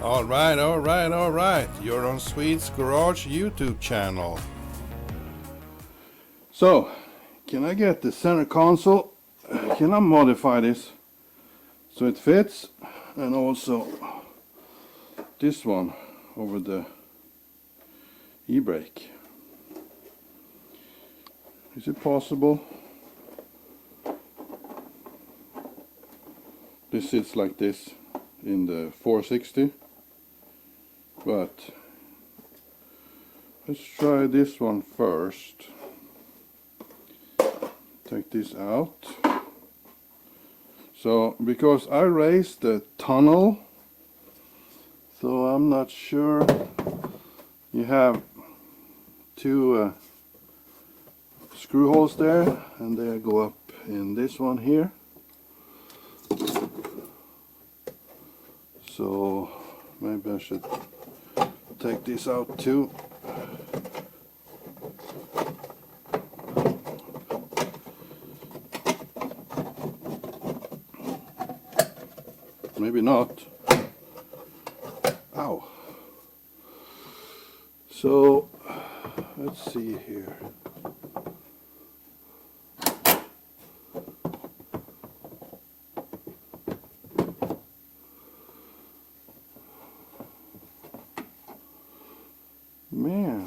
Alright. You're on Swedes Garage YouTube channel. So, can I get the center console? Can I modify this so it fits? And also this one over the e-brake. Is it possible? This sits like this in the 460. But let's try this one first. Take this out. So, because I raised the tunnel, so I'm not sure. You have two screw holes there, and they go up in this one here. So, maybe I should take this out too. Maybe not. Ow. So let's see here. Man.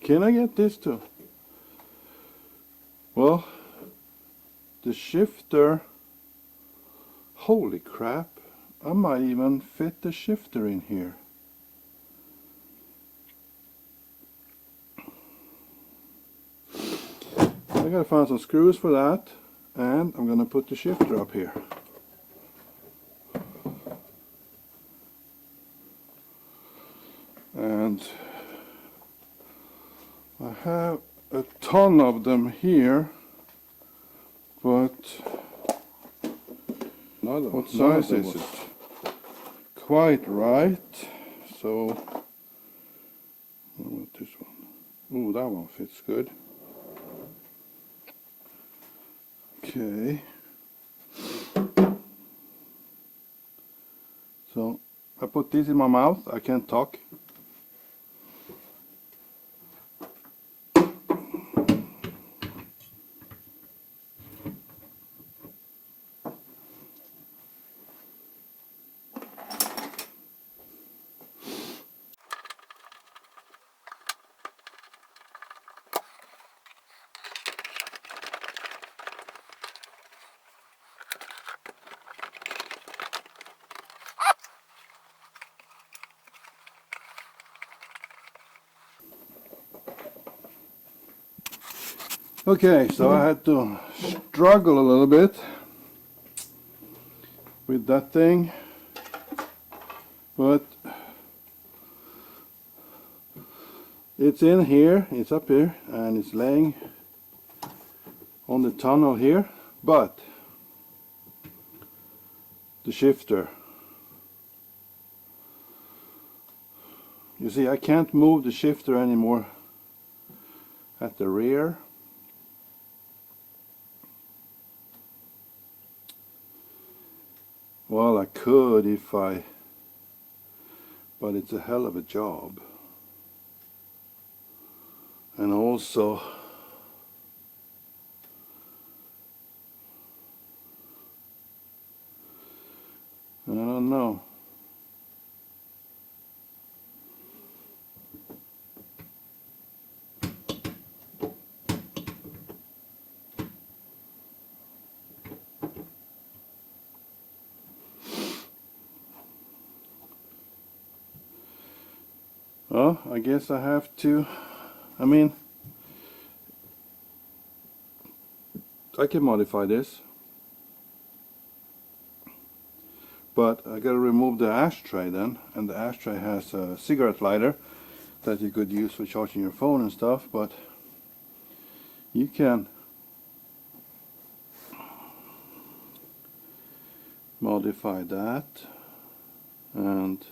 Can I get this to? Well, the shifter, holy crap, I might even fit the shifter in here. I gotta find some screws for that, and I'm gonna put the shifter up here. And I have a ton of them here, but what size is it? Quite right. So, what about this one? Ooh, that one fits good. Okay. So, I put this in my mouth. I can't talk. Okay, so I had to struggle a little bit with that thing, but it's in here, it's up here, and it's laying on the tunnel here, but the shifter, you see, I can't move the shifter anymore at the rear. Well, I could if I, but it's a hell of a job. And also, I don't know. Well, I guess I have to, I mean, I can modify this, but I gotta remove the ashtray then, and the ashtray has a cigarette lighter that you could use for charging your phone and stuff, but you can modify that, and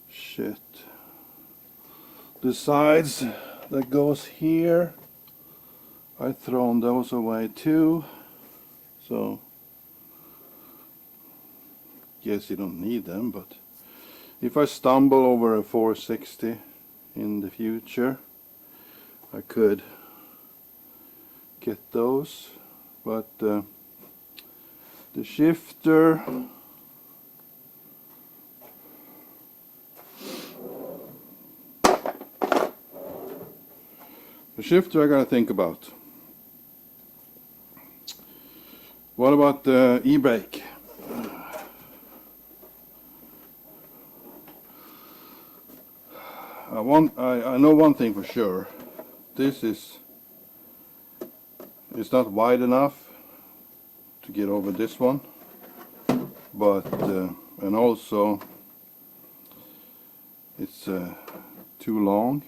shit, the sides, that goes here, I've thrown those away too, so guess you don't need them, but if I stumble over a 460 in the future, I could get those. But the shifter, I gotta think about. What about the e-brake? I know one thing for sure. This is, it's not wide enough to get over this one, but and also it's too long.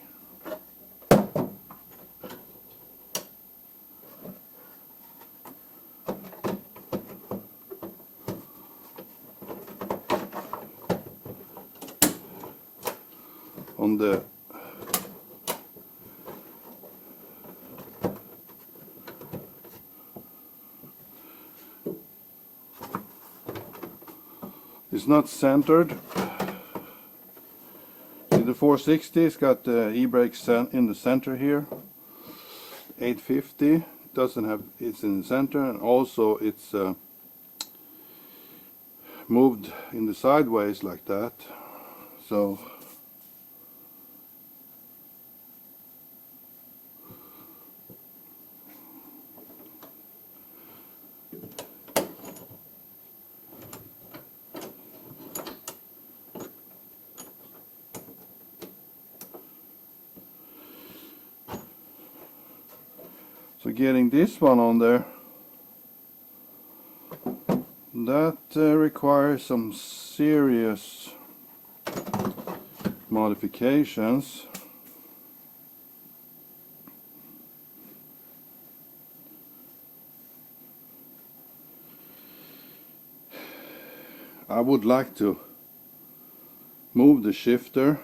On the it's not centered. See, the 460 has got the e-brake in the center here. 850 doesn't have, it's in the center, and also it's moved in the sideways like that. So getting this one on there, that requires some serious modifications. I would like to move the shifter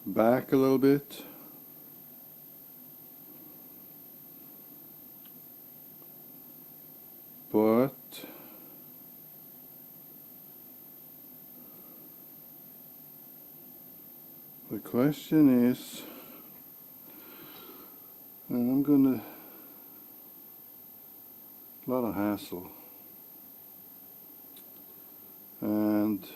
back a little bit. But the question is, and I'm gonna, a lot of hassle, and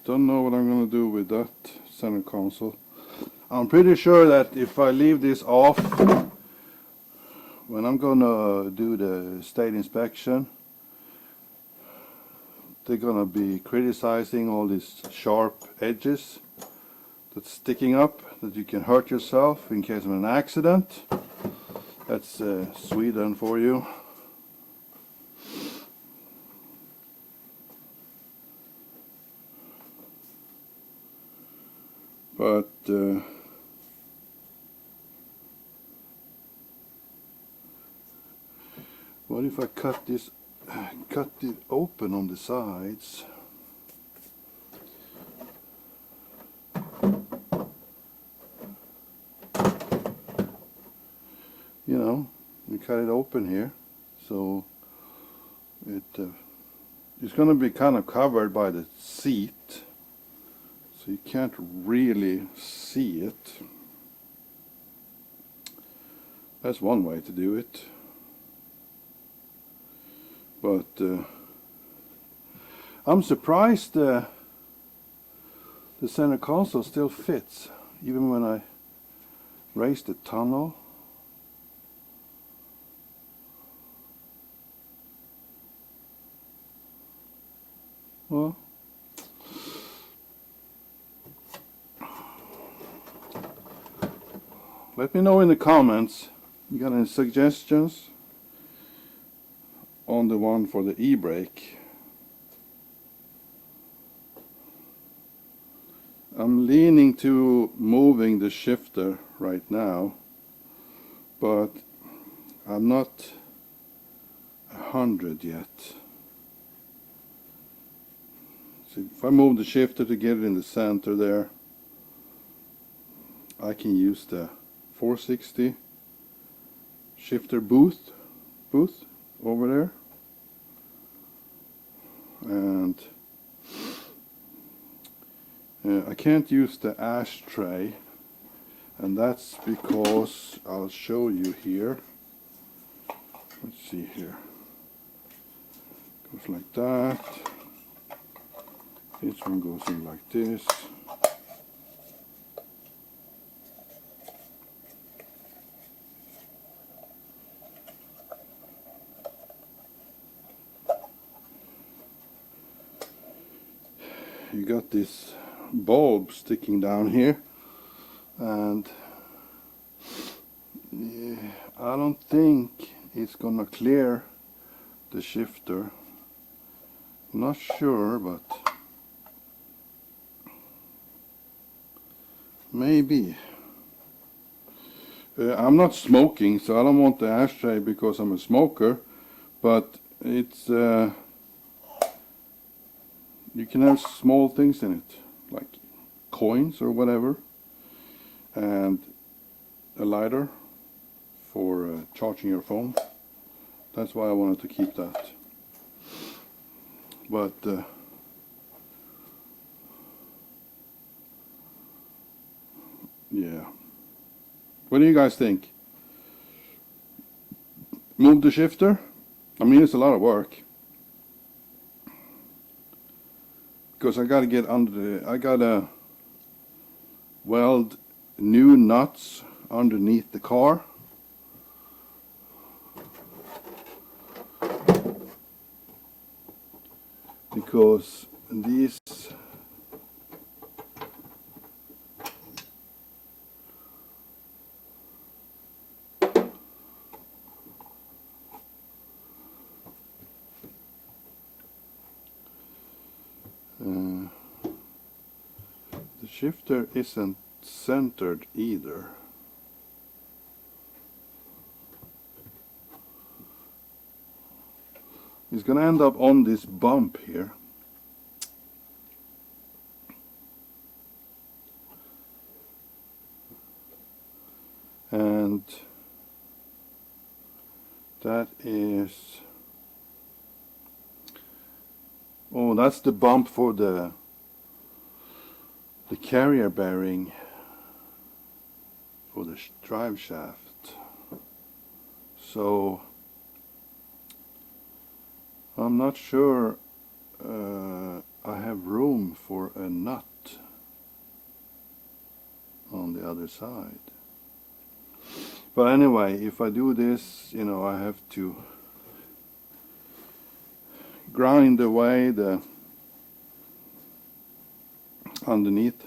don't know what I'm gonna do with that center console. I'm pretty sure that if I leave this off, when I'm gonna do the state inspection, they're gonna be criticizing all these sharp edges that's sticking up, that you can hurt yourself in case of an accident. That's Sweden for you. But what if I cut it open on the sides? You know, we cut it open here, so it's going to be kind of covered by the seat, so you can't really see it. That's one way to do it. But I'm surprised the center console still fits, even when I raise the tunnel. Well, let me know in the comments, you got any suggestions on the one for the e-brake. I'm leaning to moving the shifter right now, but I'm not 100 yet. if I move the shifter to get it in the center there, I can use the 460 shifter booth over there, and I can't use the ashtray, and that's because I'll show you here. Let's see here. Goes like that. This one goes in like this. You got this bulb sticking down here, and yeah, I don't think it's gonna clear the shifter. Not sure, but maybe. I'm not smoking, so I don't want the ashtray because I'm a smoker, but it's you can have small things in it, like coins or whatever, and a lighter for charging your phone. That's why I wanted to keep that. But yeah, what do you guys think? Move the shifter? I mean, it's a lot of work, because I gotta get under the, I gotta weld new nuts underneath the car. Because these the shifter isn't centered either. It's gonna end up on this bump here. And that is, oh, that's the bump for the carrier bearing for the drive shaft. So I'm not sure I have room for a nut on the other side. But anyway, if I do this, you know, I have to grind away the underneath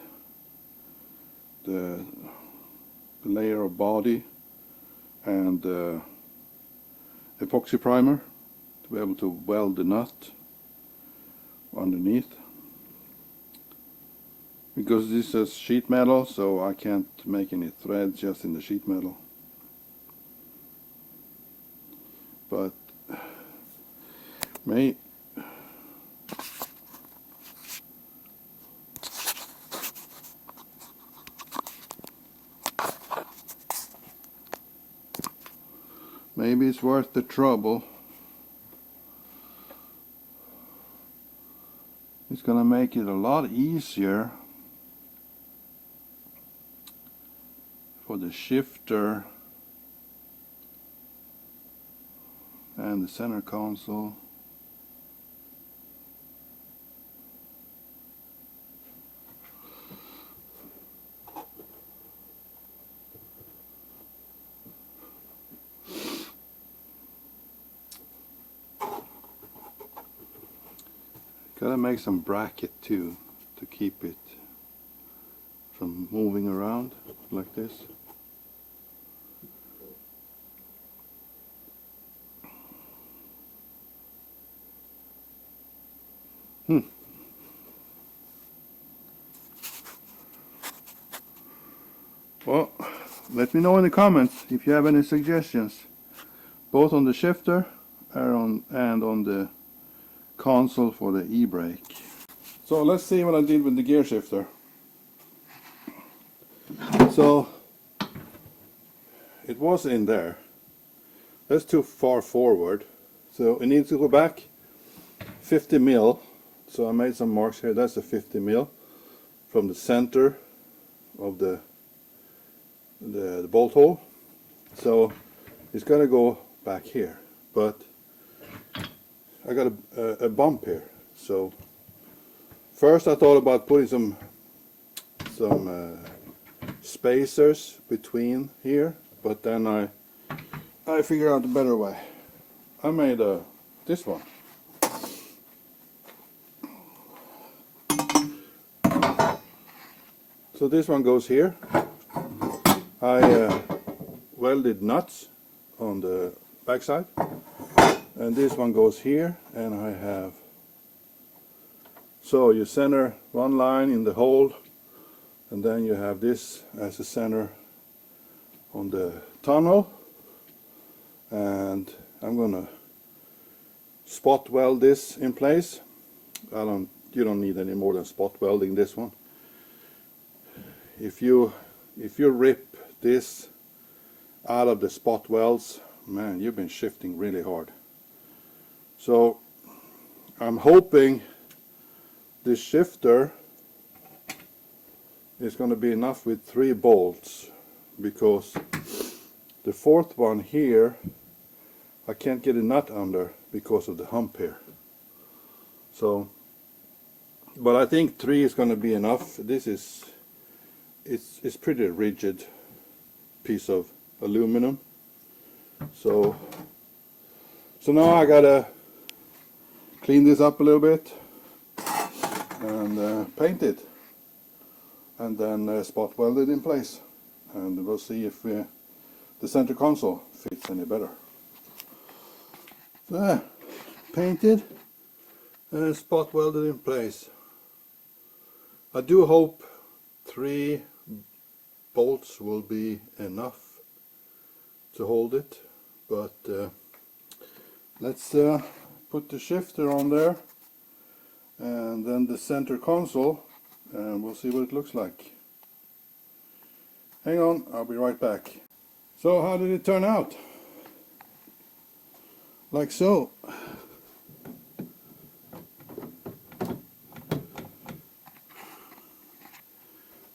the layer of body and epoxy primer to be able to weld the nut underneath, because this is sheet metal, so I can't make any threads just in the sheet metal. But maybe it's worth the trouble. It's gonna make it a lot easier for the shifter and the center console. Gotta make some bracket too to keep it from moving around like this. Well, let me know in the comments if you have any suggestions, both on the shifter and on the console for the e-brake. So let's see what I did with the gear shifter. So it was in there. That's too far forward. So it needs to go back 50 mil. So I made some marks here. That's a 50 mil from the center of the bolt hole. So it's got to go back here. But I got a bump here. So first I thought about putting some spacers between here, but then I figured out a better way. I made this one. So this one goes here. I welded nuts on the backside, and this one goes here, and I have, so you center one line in the hole, and then you have this as a center on the tunnel, and I'm gonna spot weld this in place. You don't need any more than spot welding this one. If you rip this out of the spot welds, man, you've been shifting really hard. So I'm hoping this shifter is going to be enough with 3 bolts, because the 4th one here I can't get a nut under because of the hump here. So, but I think 3 is going to be enough. This is it's pretty rigid piece of aluminum. So now I gotta clean this up a little bit and paint it, and then spot weld it in place, and we'll see if the center console fits any better. So painted and spot welded in place. I do hope 3 bolts will be enough to hold it, but let's put the shifter on there and then the center console, and we'll see what it looks like. Hang on, I'll be right back. So how did it turn out? Like so.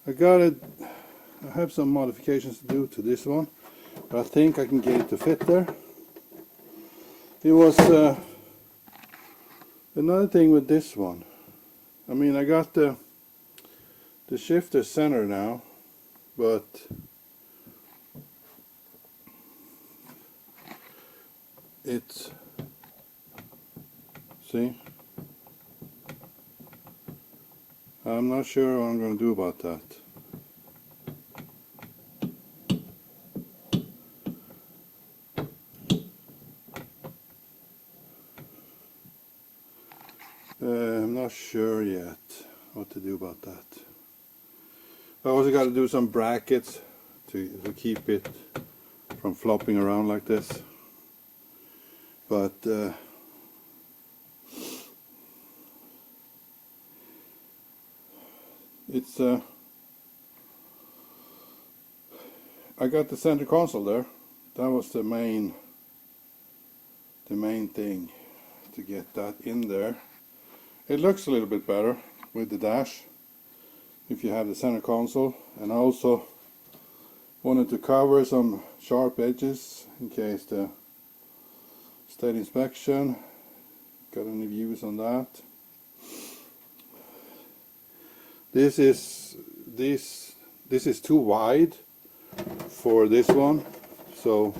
I have some modifications to do to this one, but I think I can get it to fit there. It was another thing with this one. I mean, I got the shifter center now, but it's, see, I'm not sure what I'm going to do about that. I'm not sure yet what to do about that. I also got to do some brackets to keep it from flopping around like this. But it's I got the center console there. That was the main thing, to get that in there. It looks a little bit better with the dash if you have the center console, and I also wanted to cover some sharp edges in case the state inspection got any views on that. This is too wide for this one, so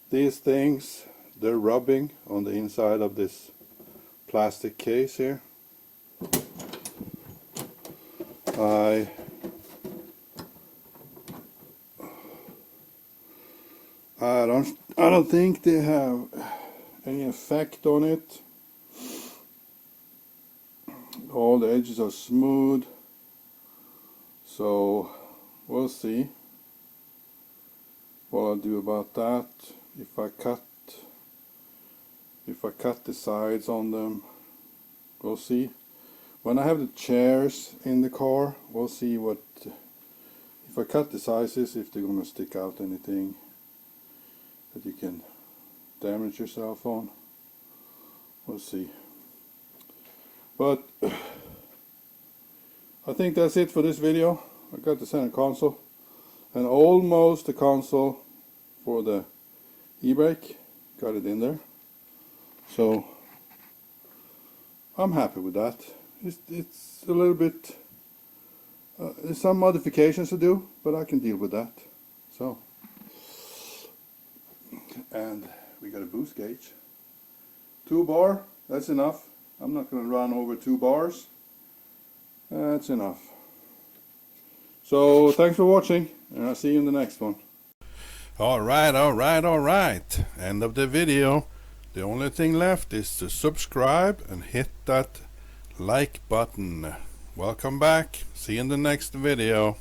these things, they're rubbing on the inside of this plastic case here. I don't think they have any effect on it. All the edges are smooth, so we'll see what I'll do about that. If I cut if I cut the sides on them. We'll see. When I have the chairs in the car, we'll see what, if I cut the sizes, if they're gonna stick out anything that you can damage yourself on. We'll see. But I think that's it for this video. I got the center console and almost the console for the e-brake. Got it in there. So I'm happy with that. It's a little bit, there's some modifications to do, but I can deal with that. So, and we got a boost gauge. 2 bar, that's enough. I'm not going to run over 2 bars. That's enough. So thanks for watching, and I'll see you in the next one. Alright. End of the video. The only thing left is to subscribe and hit that like button. Welcome back. See you in the next video.